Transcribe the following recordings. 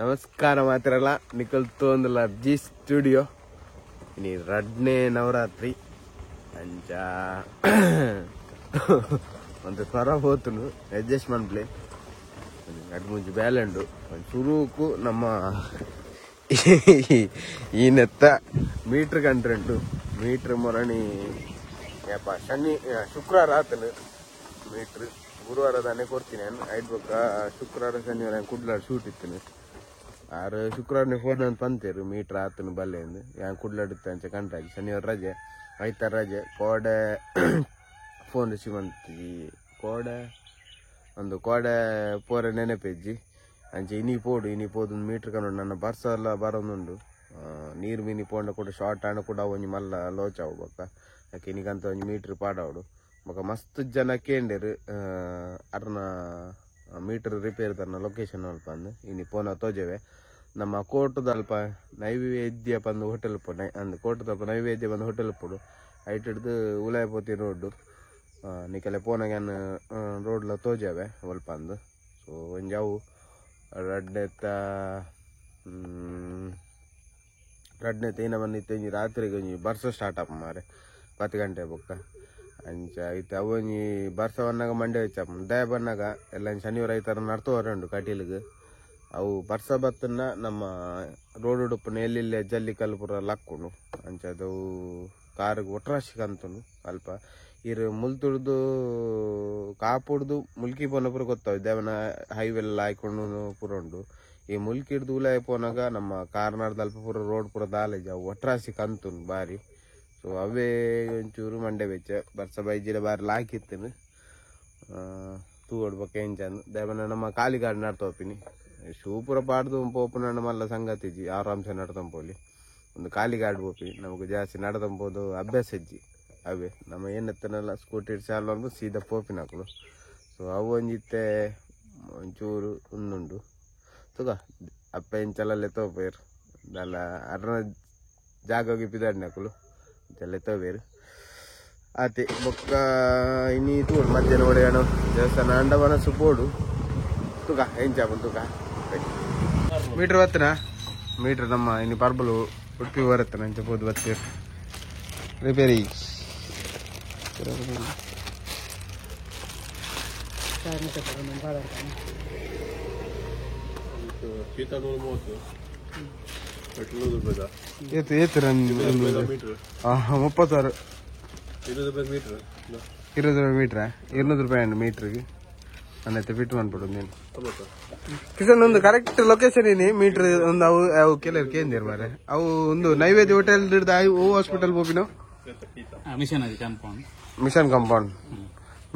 ನಮಸ್ಕಾರ ಮಾತ್ರಲ್ಲ ನಿಕಲ್ತು ಒಂದಲ್ಲ G studio ಇನಿ ರಡ್ನೇ ನವರಾತ್ರಿ ಅಂಚ ಒಂದು ಸ್ವರ ಹೋತುನು ಅಡ್ಜಸ್ಟ್ ಮಾಡ್ಲಿ ಅಡ್ ಮುಂಚೆ ಬ್ಯಾಲೆಂಡು ಶುರುಕು ನಮ್ಮ ಈ ನೆತ್ತ ಮೀಟ್ರ್ ಕಂಡ್ರೆಂಡು ಮೀಟ್ರ್ ಮೊರಣಿ ಯಪ್ಪ ಶನಿ ಶುಕ್ರವಾರ ಆತನು ಮೀಟ್ರ್ ಗುರುವಾರ ತಾನೇ ಕೊಡ್ತೀನಿ ನಾನು ಐಡ್ಬೇಕ ಶುಕ್ರವಾರ ಶನಿವಾರ ಕುಡ್ಲಾಡ್ ಶೂಟ್ ಇತ್ತು ಆರು ಶುಕ್ರವಾರನೇ ಫೋನ್ ಅಂತ ಬಂತೇರು ಮೀಟ್ರ್ ಆತನು ಬಲ್ಲೆಂದು ಯಾನ್ ಕುಡ್ಲಾಡಿತ್ತು ಅಂಚೆ ಕಂಡ್ರಾಜಿ ಶನಿವಾರ ರಜೆ ಐತಾರ ರಜೆ ಕೋಡೆ ಫೋನ್ ರಿಸೀವ್ ಅಂತೀವಿ ಕೋಡೆ ಒಂದು ಕೋಡೆ ಪೋರೆ ನೆನಪೆಜ್ಜಿ ಅಂಚೆ ಇನಿ ಪೋದು ಮೀಟ್ರ್ ಕನ್ನಡ ನನ್ನ ಬರ್ಸ ಎಲ್ಲ ಬರೋದುಂಡು ನೀರು ಮೀನಿ ಪೋಂಡ ಕೂಡ ಶಾರ್ಟ್ ಆಂಡ ಕೂಡ ಒಂಜಿ ಮಲ್ಲ ಲೋಚಾವು ಬೊಕ್ಕ ಯಾಕೆ ಇನಿಗಂತ ಒಂಜಿ ಮೀಟ್ರ್ ಪಾಡಾವಡು ಬೊಕ್ಕ ಮಸ್ತ್ ಜನ ಕೇಂಡರು ಅರ್ನ ಮೀಟರ್ ರಿಪೇರ್ ತನ್ನ ಲೊಕೇಶನ್ ಅಲ್ಪ ಅಂದು ಇನಿ ಪೋನ ತೋಜೆವೆ ನಮ್ಮ ಕೋಟದಲ್ಪ ನೈವೇದ್ಯ ಬಂದು ಹೋಟೆಲ್ ಪೋನೆ ಅಂದು ಕೋಟದಲ್ಪ ನೈವೇದ್ಯ ಬಂದು ಹೋಟೆಲ್ ಪೋಡು ಐಟ್ ಹಿಡ್ದು ಉಲಾಯಪೋತಿ ರೋಡು ನಿಕಲೆ ಪೋನಾಗ ರೋಡ್ಲ ತೋಜೆವೆ ಸ್ವಲ್ಪ ಅಂದು ಸೊ ಒಂಜಾವು ರಡ್ನೆತ್ತ ಇನ್ನ ಬಂದಿತ್ತು ಒಂಜಿ ರಾತ್ರಿಗೆ ಒಂಜಿ ಬರ್ಸ ಸ್ಟಾರ್ಟ್ ಆಪ ಮಾರೆ 10 ಗಂಟೆ ಬೊಕ್ಕ ಅಂಚ ಐತೆ ಅವನಿ ಬರ್ಸ ಬನ್ನಾಗ ಮಂಡೆ ಹೆಚ್ಚಪ್ಪ ದಯ ಬನ್ನಾಗ ಎಲ್ಲ ಶನಿವಾರ ಐತಾರ ನಡ್ತು ಹೊರಂಡು ಕಟೀಲಿಗೆ ಅವು ಬರ್ಸ ಬತ್ತನ್ನ ನಮ್ಮ ರೋಡ್ ಉಡುಪನ ಎಲ್ಲಿಲ್ಲೇ ಜಲ್ಲಿ ಕಲ್ಪುರ ಲಕ್ಕುಂಡು ಅಂಚ ಅದು ಕಾರ್ಗೆ ಒಟ್ರಾಶಿ ಕಂತುಂಡು ಅಲ್ಪ ಇರು ಮುಲ್ತುಡ್ದು ಕಾಪುಡ್ದು ಮುಲ್ಕಿ ಪೋನ ಪುರ ಗೊತ್ತಾವ ದೇವನ ಹೈವೆಲ್ಲ ಹಾಯ್ಕೊಂಡು ಪುರ ಉಂಡು ಈ ಮುಲ್ಕಿ ಹಿಡ್ದು ಉಲಾಯ ಪೋನಾಗ ನಮ್ಮ ಕಾರ್ನಾಡ್ದು ಅಲ್ಪ ಪುರ ರೋಡ್ ಪುರ ದಾಲೇಜ ಅವು ಒಟ್ರಾಶಿ ಕಂತುಂಡು ಬಾರಿ ಸೊ ಅವೇ ಒಂಚೂರು ಮಂಡೆ ಬೆಚ್ಚ ಬರ್ಸ ಬೈಜಿಲ ಬಾರಿ ಲಾಕಿತ್ತನು ತೂಡ್ಬೇಕು ಏನ್ ಚಂದ ದೇವನ ನಮ್ಮ ಕಾಲಿಗಾಡು ನಡ್ತೋಪಿನಿ ಶೂ ಪುರ ಪಾಡ್ದು ಪೋಪು ನನ್ನ ಮಲ್ಲ ಸಂಗತಿಜಿ ಆರಾಮ್ಸೆ ನಡ್ತಂಪೋಲಿ ಒಂದು ಕಾಲಿಗಾಡು ಪೋಪಿ ನಮಗೆ ಜಾಸ್ತಿ ನಡ್ದಂಬೋದು ಅಭ್ಯಾಸ ಇಜ್ಜಿ ಅವೇ ನಮ್ಮ ಏನತ್ತನೆಲ್ಲ ಸ್ಕೂಟಿ ಚಾಲು ಅಂದ್ಬಿಟ್ಟು ಸೀದಾ ಪೋಪಿನ ಹಾಕಲು ಸೊ ಅವು ಒಂಜಿತ್ತೆ ಒಂಚೂರು ಉಂದುಂಡು ತುಗ ಅಪ್ಪ ಎಂಚಲಲ್ಲೇ ತೋಪೇರು ಅಲ್ಲ ಅರ್ನ ಜಾಗ ಹೋಗಿ ಪಿದಾಡಿನ ಹಾಕಲು ಎಲ್ಲ ತವೇರು ಆತೆ ಬೊಕ್ಕ ಇನಿ ತೂಡು ಮಧ್ಯಾಹ್ನ ಹೊಡೆಯೋಣ ದೇವಸ್ಥಾನ ಅಂಡವನ ಸುಪೋಡು ತುಕ ಏನ್ ಚಾಪು ತುಕ ಮೀಟ್ರ್ ಬತ್ತನ ಮೀಟ್ರ್ ನಮ್ಮ ಇನ್ನು ಪರ್ಬಲು ಉಡುಪಿ ಬರುತ್ತಾನೆ ಅಂಚೆ ಹೋದ್ ಬತ್ತೀರು ರಿಪೇರಿ ₹30,000 ಮೀಟ್ರಾ ₹200 ಮೀಟ್ರಿಗೆ ಅನ್ನೈತೆ ಫಿಟ್ ಮಾಡ್ಬಿಡು ನೀನು ಕಿಶನ್ ಒಂದು ಕರೆಕ್ಟ್ ಲೊಕೇಶನ್ ಏನಿ ಮೀಟ್ರ್ ಒಂದು ಅವು ಅವು ಕೆಲವು ಕೇಂದ್ರ ಮಾರೆ ಅವು ಒಂದು ನೈವೇದ್ಯ ಹೋಟೆಲ್ ಹಿಡ್ದು ಓ ಹಾಸ್ಪಿಟಲ್ ಪೋಪಿನ ಮಿಷನ್ ಕಾಂಪೌಂಡ್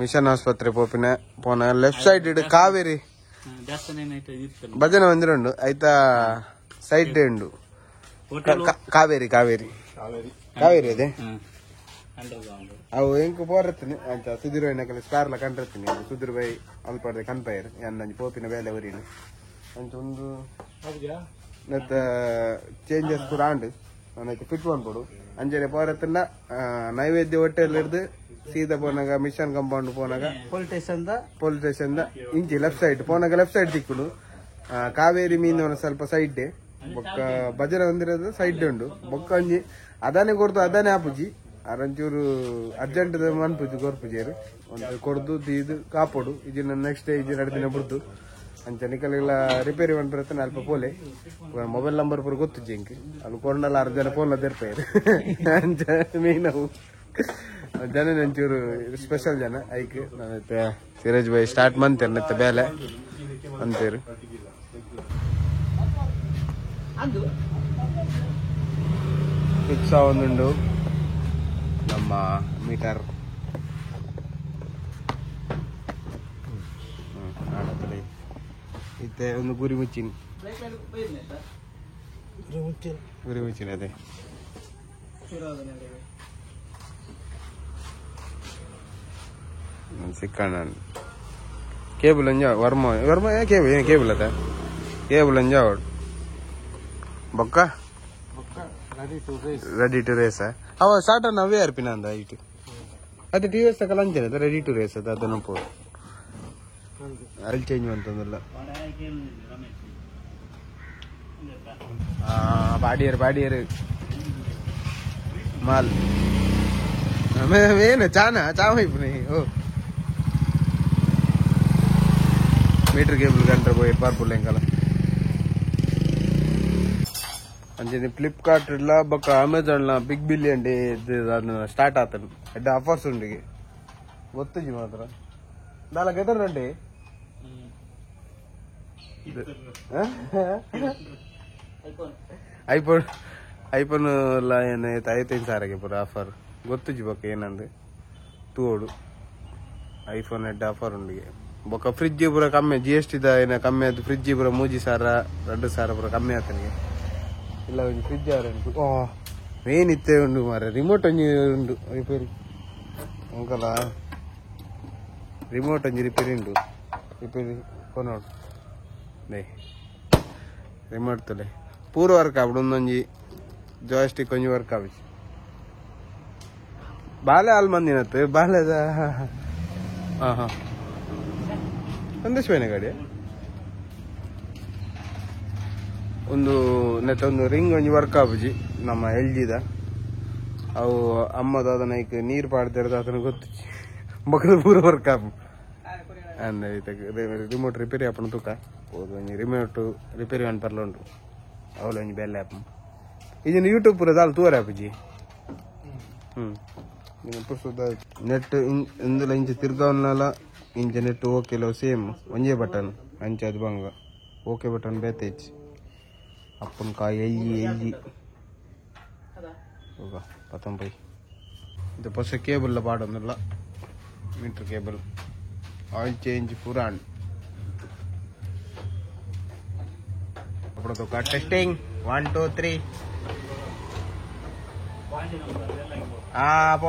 ಮಿಷನ್ ಆಸ್ಪತ್ರೆ ಪೋಪಿನ ಪೋನ ಲೆಫ್ಟ್ ಸೈಡ್ ಇಡು ಕಾವೇರಿ ಭಜನೆ ಮಂದಿರ ಉಂಡು ಐತ ಸೈಡ್ ಉಂಡು ಕಾವೇರಿ ಅದೇ ಅವು ಎಂಕು ಪೋರತ್ತೀನಿ ಅಂತ ಸುಧೀರ್ ಬೈನಕಲ್ಲ ಸ್ಟಾರ್ಲ ಕಂಡಿರ್ತೀನಿ ಸುಧೀರ್ ಬೈ ಅಲ್ಪಡೆ ಕನ್ಪೈರ್ ಅನ್ನಂಜಿ ಪೋಪಿನ ಬೇಲೆ ಊರಿನ ಅಂತ ಒಂದು ನೆತ್ತ ಚೇಂಜಸ್ ಕೂಡ ಆಂಡು ಅನ್ನೈತೆ ಫಿಟ್ ಮಾಡ್ಕೊಡು ಅಂಜನೆ ಪೋರತ್ತಿನ ನೈವೇದ್ಯ ಹೋಟೆಲ್ ಹಿಡ್ದು ಸೀದಾ ಪೋನಾಗ ಮಿಷನ್ ಕಾಂಪೌಂಡ್ ಪೋನಾಗ ಪೊಲೀಸ್ ಸ್ಟೇಷನ್ ಇಂಚಿ ಲೆಫ್ಟ್ ಸೈಡ್ ಪೋನಾಗ ಲೆಫ್ಟ್ ಸೈಡ್ ತಿಕ್ಕುಡು ಕಾವೇರಿ ಮೀನು ಸ್ವಲ್ಪ ಸೈಡ್ ಬೊಕ್ಕ ಭಜನೆ ಹೊಂದಿರೋದು ಸೈಡ್ ಉಂಡು ಬೊಕ್ಕ ಒಂಜಿ ಅದಾನೆ ಕೊಡ್ತು ಅದಾನೆ ಆಪುಜಿ ಅರಂಚೂರು ಅರ್ಜೆಂಟ್ ಮನ್ಪುಜಿ ಗೊರ್ಪುಜೇರು ಒಂದು ಕೊಡ್ದು ತೀದು ಕಾಪೋಡು ಇದನ್ನ ನೆಕ್ಸ್ಟ್ ಡೇ ಇದು 2 ದಿನ ಬಿಡ್ದು ಅಂಚ ನಿಕಲೆಲ್ಲ ರಿಪೇರಿ ಮಾಡ್ಬಿರತ್ತೆ ಅಲ್ಪ ಪೋಲೆ ಮೊಬೈಲ್ ನಂಬರ್ ಪೂರ ಗೊತ್ತು ಜಿಂಕ್ ಅಲ್ಲಿ ಕೊಂಡಲ್ಲ 6 ಜನ ಫೋನ್ ತೆರ್ಪೇರು ಅಂಚ ಮೀನವು ಜನ ಒಂಚೂರು ಸ್ಪೆಷಲ್ ಜನ ಐಕ್ ನಾನೈತೆ ಸಿರಾಜ್ ಬೈ ಸ್ಟಾರ್ಟ್ ಮಂತೇರು ನೆತ್ತ ಬೇಲೆ ಅಂತೇರು ಫಿಕ್ಸ್ ಒಂದುಂಡು ನಮ್ಮ ಮೀಟರ್ ಇತ್ತೆ ಒಂದು ಗುರಿ ಮುಚ್ಚಿನ ಅದೇ ಸಿಕ್ಕಣ ಕೇಬಲ್ ಅಂಜ ವರ್ಮ ಕೇಬಲ್ ಅದ ಕೇಬಲ್ ಅಂಜ ಬೊಕ್ಕ ರೆಡಿ ಟು ರೇಸ್ ಅವ ಸ್ಟಾರ್ಟ್ ನವೇ ಅರ್ಪಿನ ಅಂದ ಐಟು ಅದು ಟಿವಿಎಸ್ ತಗೊಳ್ಳಂತೇನೆ ರೆಡಿ ಟು ರೇಸ್ ಅದು ಅದನ್ನು ಪೋ ಅಲ್ಲಿ ಚೇಂಜ್ ಅಂತಂದಲ್ಲ పాడియరు మాల్ ಏನು చామ ఇప్పుడు ఓ మీటర్ కేబుల్ కంటే పోయి పర్పుల్ ఎంకల ಅಂಜನೆ ಫ್ಲಿಪ್ಕಾರ್ಟ್ ಇಲ್ಲ ಬೊಕ್ಕ Amazon big billion day start ಆತನು ಎಡ್ಡೆ ಆಫರ್ಸ್ ಉಂಡಿಗೆ ಗೊತ್ತಿಜಿ ಮಾತ್ರ ನಾಲ್ಕು ಎದರಂడి ಐಫೋನ್ ಏನೈತೆ 5,000 ಪೂರ ಆಫರ್ ಗೊತ್ತಿಜಿ ಬೊಕ್ಕ ಏನಂದು ತೂಡು ಐಫೋನ್ ಎಡ್ಡೆ ಆಫರ್ ಉಂಡಿಗೆ ಬೊಕ್ಕ ಫ್ರಿಜ್ ಪೂರ ಕಮ್ಮಿ GST ಏನ ಕಮ್ಮಿ ಆಯ್ತು ಫ್ರಿಜ್ ಪೂರ 3,000-2,000 ಪೂರ ಕಮ್ಮಿ ಆತನಿಗೆ ಇಲ್ಲ ಒಂದು ಫ್ರಿಜ್ ಏನಿತ್ತೆ ಉಂಡು ಮಾರೆ ರಿಮೋಟ್ ಒಂಜಿ ಉಂಡು ರಿಪೇರಿ ಅಂಕಲ ರಿಮೋಟ್ ಒಂಜಿ ರಿಪೇರಿ ಉಂಡು ರಿಪೇರಿ ಕೊನೋಡು ದೇ ರಿಮೋಟ್ ತೊಲೆ ಪೂರ ವರ್ಕ್ ಆಬಿಡು ಒಂದೊಂಜಿ ಜಾಯ್ಸ್ಟಿಕ್ ಒಂಜಿ ವರ್ಕ್ ಆಗಿ ಬಾಲೆ ಹಾಲು ಮಂದಿನತ್ತು ಬಾಲೆದ ಹಾ ಸಂದೇಶವೇನೆ ಗಾಡಿ ಒಂದು ರಿಂಗ್ ಒಂಜಿ ವರ್ಕ್ ಆಪುಜಿ ನಮ್ಮ LGದ ಅವು ಅಮ್ಮದ ಅದನ್ನ ಈಗ ನೀರು ಪಾಡ್ತಿರೋದು ಅದನ್ನ ಗೊತ್ತು ಮಕ್ಕಳು ಪೂರ ವರ್ಕ್ ಆಪು ಅಂದ ರಿಮೋಟ್ ರಿಪೇರಿ ಆಪಣ ತೂಕ ಒಂಜಿ ರಿಮೋಟ್ ರಿಪೇರಿ ಅನ್ ಪರ್ಲ ಉಂಟು ಅವಳು ಒಂಜಿ ಬೆಲ್ಲ ಆಪು ಇದನ್ನು ಯೂಟ್ಯೂಬ್ ಪೂರ ದಾಲ್ ತೂರ ಆಪುಜಿ ನೆಟ್ ಇಂದುಲ ಇಂಚ ತಿರ್ಗವನ್ನಲ ಇಂಚ ನೆಟ್ ಓಕೆಲೋ ಸೇಮ್ ಒಂಜೇ ಬಟನ್ ಅಂಚ ಅದು ಬಂಗ ಓಕೆ ಬಟನ್ ಬೇತೇಚ್ अपन का LG होगा पता भाई ಇದು ಪಸ ಕೇಬಲ್ ಪಾಡೋದಿಲ್ಲ ಮೀಟರ್ ಕೇಬಲ್ ಆಯಿಲ್ ಚೇಂಜ್ ಪುರಾನ್ ಅಪ್ಪಡೋ ಟೆಸ್ಟಿಂಗ್ 1 2 3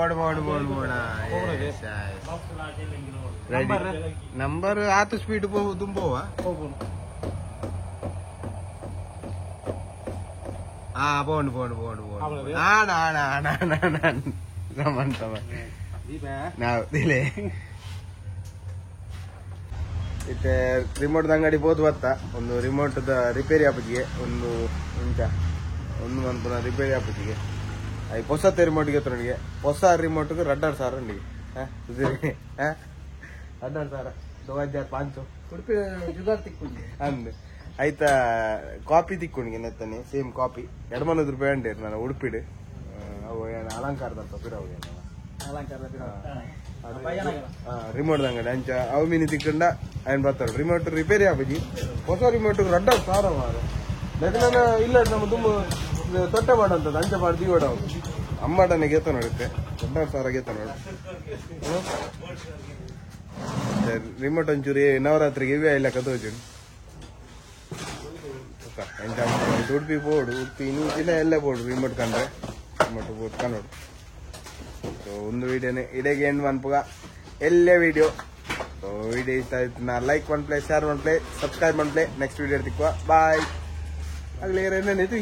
ಬೋರ್ಡ್ ರೆಡಿ ನಂಬರ್ ಆತು ಸ್ಪೀಡ್ ತುಂಬೋವಾ పోండి ಇತ್ತೆ ರಿಮೋಟ್ ಅಂಗಡಿ ಬೋದು ಬತ್ತ ಒಂದು ರಿಮೋಟ್ ರಿಪೇರಿ ಆಪುಜಿಗೆ ಒಂದು ಇಂಚ ಒಂದು ಮನ್ಪುನ ರಿಪೇರಿ ಆಪುಜಿಗೆ ಅಯ್ಯ ಹೊಸ ರಿಮೋಟ್ಗೆ ತೊಂಡಿಗೆ ಹೊಸ ರಿಮೋಟ್ಗೆ 2,500 ಉಂಡಿಗೆ 2,500 2005 ಅಂದ್ ಆಯ್ತಾ ಕಾಪಿ ತಿಕ್ಕೊಂಡಿಗೆ ನೆತ್ತನೆ ಸೇಮ್ ಕಾಪಿ 200 ರೂಪಾಯಿ ಅಂಡೆ ನಾನು ಉಡುಪಿಡು ಅವು ಏನು ಅಲಂಕಾರದ ಪಿರವು ರಿಮೋಟ್ ಅಂಗಡಿ ಅಂಚ ಅವು ಮೀನು ತಿಕ್ಕೊಂಡ ఆయన ಬರ್ತಾರ ರಿಮೋಟ್ ರಿಪೇರಿ ಆಪುಜಿ ಹೊಸ ರಿಮೋಟ್ 2,500 ಮಾರು ನೆತ್ತನ ಇಲ್ಲ ನಮ್ಮ ತುಂಬ ತೊಟ್ಟೆ ಮಾಡಂತದ್ದು ಅಂಚ ಮಾಡಿ ದಿಗೋಡ ಅಮ್ಮಡನೆ ಗೆತ್ತ ನೋಡುತ್ತೆ 2,500 ಗೆತ್ತ ನೋಡು ರಿಮೋಟ್ ಒಂಚೂರಿ ನವರಾತ್ರಿಗೆ ಇವೇ ಇಲ್ಲ ಕದೋಜು ಉಡುಪಿ ಬೋರ್ಡು ಉಡುಪಿ ನೀಚಿನ ಎಲ್ಲ ಬೋರ್ಡು ರಿಮೋಟ್ ಕಂಡ್ರೆ ರಿಮೋಟ್ ಬೋರ್ಡ್ ಕನ್ನೋಡು ಸೊ ಒಂದು ವಿಡಿಯೋನೇ ಇಡೆಗೆ ಎಂಡ್ ಮನ್ಪುಗ ಎಲ್ಲೇ ವಿಡಿಯೋ ಸೊ ವಿಡಿಯೋ ಇಷ್ಟ ಆಯ್ತು ನಾ ಲೈಕ್ ಮನ್ಪ್ಲೆ ಶೇರ್ ಮನ್ಪ್ಲೆ ಸಬ್ಸ್ಕ್ರೈಬ್ ಮನ್ಪ್ಲೆ ನೆಕ್ಸ್ಟ್ ವಿಡಿಯೋ ತಿಕ್ಕುವ ಬಾಯ್ ಆಗ್ಲೇ ಏನೇನಿತ್ತು